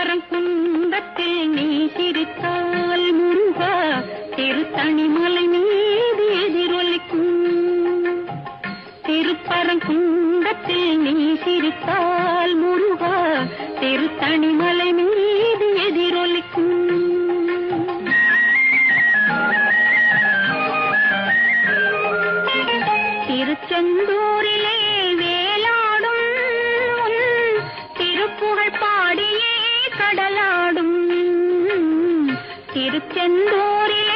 திருப்பரங்குன்றத்தில் நீ சிரித்தால் முருகா திருத்தணிமலை மீது எதிரொலிக்கும். திருப்பரங்குன்றத்தில் நீ சிரித்தால் முருகா திருத்தணிமலை மீது எதிரொலிக்கும். திருச்செந்தூரிலே வேலாடும் திருப்புகழ் பாடியே கடலாடும். திருச்செந்தூரிலே